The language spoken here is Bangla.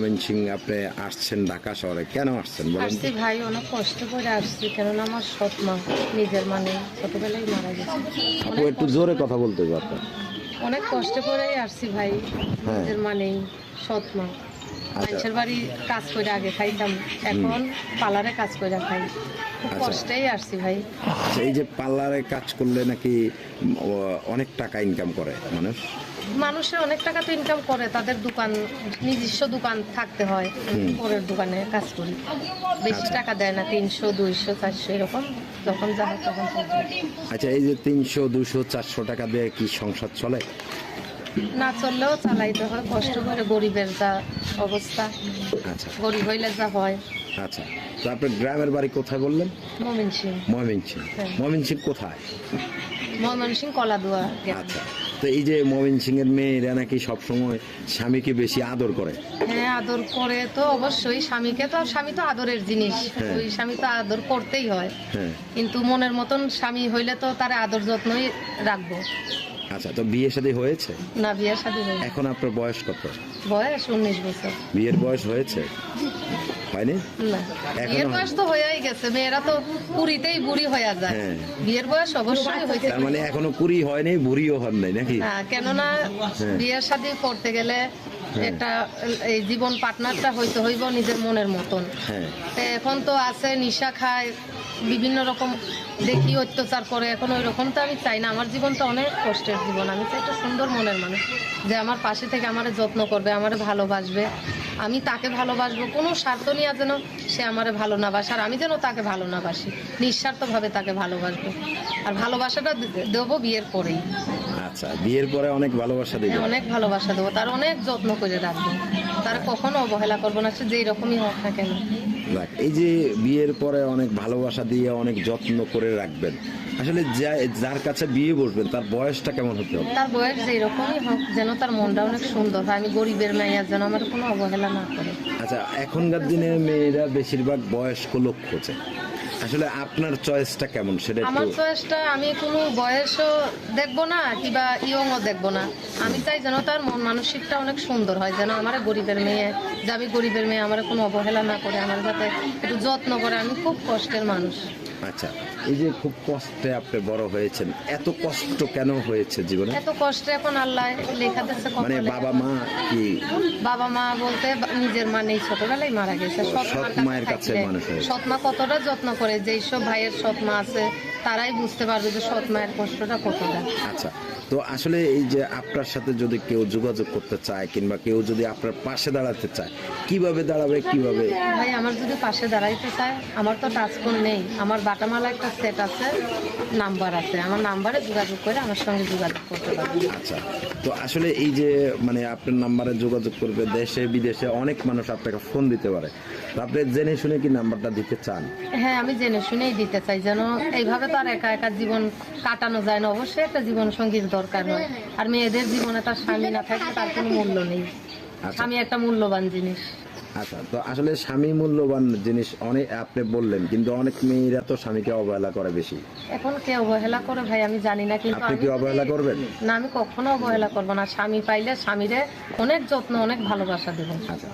ময়মনসিংহ আপনি আসছেন ঢাকা শহরে, কেন আসছেন বলেন? আসছি ভাই, অনেক কষ্ট করে আসছি, কেননা আমার সৎ মা নিজের মানে ছোটবেলায় মারা গেছে। আপু একটু জোরে কথা বলতে পারতেন। অনেক কষ্ট করেই আসছি ভাই, নিজের মানে সৎ মা। মানুষের বাড়ি কাজ করে আগে খাইতাম, এখন পার্লারে কাজ করে খাই। খুব কষ্টেই আসছি ভাই। এই যে পার্লারে কাজ করলে নাকি অনেক টাকা ইনকাম করে মানুষের অনেক টাকা তো ইনকাম করে, তাদের দোকান, নিজস্ব দোকান থাকতে হয়। পরের দোকানে কাজ করি, বেশি টাকা দেয় না, 300, 200, 400 এরকম, যখন যা হয় তখন চলবে। আচ্ছা, এই যে 300, 200, 400 টাকা দিয়ে কি সংসার চলে? না চললেও চালাইতে হয় কষ্ট করে, গরিবের যা অবস্থা। আচ্ছা, গরিব হইলে যা হয়। আচ্ছা, তো আপনার গ্রামের বাড়ি কোথায় বললেন? ময়মনসিংহ। ময়মনসিংহ। হ্যাঁ। ময়মনসিংহ কোথায়? ময়মনসিংহ কলাদুয়া। আচ্ছা, তো এই যে ময়মনসিংহের মেয়েরা নাকি সবসময় স্বামীকে বেশি আদর করে। হ্যাঁ, আদর করে তো অবশ্যই, স্বামীকে তো, স্বামী তো আদরের জিনিস, ওই স্বামী তো আদর করতেই হয়। কিন্তু মনের মতন স্বামী হইলে তো তার আদর যত্নই রাখবো। আচ্ছা, তো বিয়ে শাদী হয়েছে? না, বিয়ে শাদী হয়নি। এখন আপনার বয়স কত? বয়স 19 বছর। বিয়ের বয়স হয়েছে? হয়নি? না, বিয়ের বয়স তো হয়েই গেছে, মেয়েরা তো কুড়িতেই বুড়ি হয়ে যায়। বিয়ের বয়স অবশ্যই হয়েছে। তার মানে এখনো কুড়ি হয়নি, বুড়িও হন নাই নাকি? হ্যাঁ, কেননা বিয়ের শাদী করতে গেলে একটা এই জীবন পার্টনারটা হইতে হইব নিজের মনের মতন। এখন তো আছে নিশা খায়, বিভিন্ন রকম দেখি অত্যাচার করে, এখন ওই রকম তো আমি চাই না। আমার জীবনটা অনেক কষ্টের জীবন, আমি চাই একটা সুন্দর মনের মানুষ, যে আমার পাশে থেকে আমারে যত্ন করবে, আমারে ভালোবাসবে, আমি তাকে ভালোবাসবো, কোনো স্বার্থ নিয়ে যেন সে আমারে ভালো না বাসে, আর আমি যেন তাকে ভালো না বাসি, নিঃস্বার্থভাবে তাকে ভালোবাসবো। আর ভালোবাসাটা দেবো বিয়ের পরেই। আচ্ছা, বিয়ের পরে অনেক ভালোবাসা দেবো? অনেক ভালোবাসা দেবো, তার অনেক যত্ন করে রাখবো, তার কখনো অবহেলা করবো না, সে যেই রকমই হোক না কেন। এই যে বিয়ের পরে অনেক ভালোবাসা দিয়ে অনেক যত্ন করে রাখবেন, আসলে যার কাছে বিয়ে বসবেন তার বয়সটা কেমন হতে হবে? তার বয়স যেই রকমই হোক, যেন তার মনটা অনেক সুন্দর হয়, আমি গরিবের মেয়ে যেন আমার কোনো অবহেলা না করে। আচ্ছা, এখনকার দিনে মেয়েরা বেশিরভাগ বয়স্ক লোক খোঁজে, আসলে আপনার চয়েসটা কেমন সেটা? আমার চয়েসটা, আমি কোনো বয়সও দেখবো না কিংবা ইয়ংও দেখবো না, আমি চাই যেন তার মন মানসিকটা অনেক সুন্দর হয়, যেন আমার গরিবের মেয়ে, যে আমি গরিবের মেয়ে, আমার কোনো অবহেলা না করে, আমার যাতে একটু যত্ন করে। আমি খুব কষ্টের মানুষ। আচ্ছা, এই যে খুব কষ্টে আপনি বড় হয়েছেন, এত কষ্ট কেন হয়েছে জীবনে? এত কষ্টে এখন আল্লাহ লেখা দিচ্ছে। মানে বাবা মা কি? বাবা মা বলতে নিজের মা নেই, ছোটবেলায় মারা গেছে। সৎ মায়ের কাছে মানুষ হয়েছে। সৎ মা কতটা যত্ন করে, যেই সব ভাইয়ের সৎ মা আছে তারাই বুঝতে পারবে যে সৎ মায়ের কষ্টটা কতটা। আচ্ছা, তো আসলে এই যে আপনার সাথে যদি কেউ যোগাযোগ করতে চায় কিংবা কেউ যদি আপনার পাশে দাঁড়াতে চায়, কিভাবে দাঁড়াবে, কিভাবে? ভাই, আমার যদি পাশে দাঁড়াইতে চায়, আমার তো টাচফোন নেই, আমার বাটামালা একটা সেট আছে, নাম্বার আছে, আমার নাম্বারে যোগাযোগ করে আমার সঙ্গে যোগাযোগ করতে পারবে। আচ্ছা, তো আসলে এই যে মানে আপনার নাম্বারে যোগাযোগ করবে, দেশে বিদেশে অনেক মানুষ আপনাকে ফোন দিতে পারে, তো আপনি জেনে শুনে কি নাম্বারটা দিতে চান? হ্যাঁ, আমি জেনে শুনেই দিতে চাই, যেন এইভাবে তো আর একা একা জীবন কাটানো যায় না, অবশ্যই একটা জীবন সঙ্গীর দরকার হয়। আর মেয়েদের জীবনে তার স্বামী না থাকলে তার কোনো মূল্য নেই। স্বামী একটা মূল্যবান জিনিস। আচ্ছা, তো আসলে স্বামী মূল্যবান জিনিস, অনেক আপনি বললেন, কিন্তু অনেক মেয়েরা তো স্বামীকে অবহেলা করে বেশি। এখন কে অবহেলা করে ভাই আমি জানি না, কিন্তু আপনি কি অবহেলা করবেন? না, আমি কখনো অবহেলা করবো না। স্বামী পাইলে স্বামীরে অনেক যত্ন, অনেক ভালোবাসা দেবো। আচ্ছা।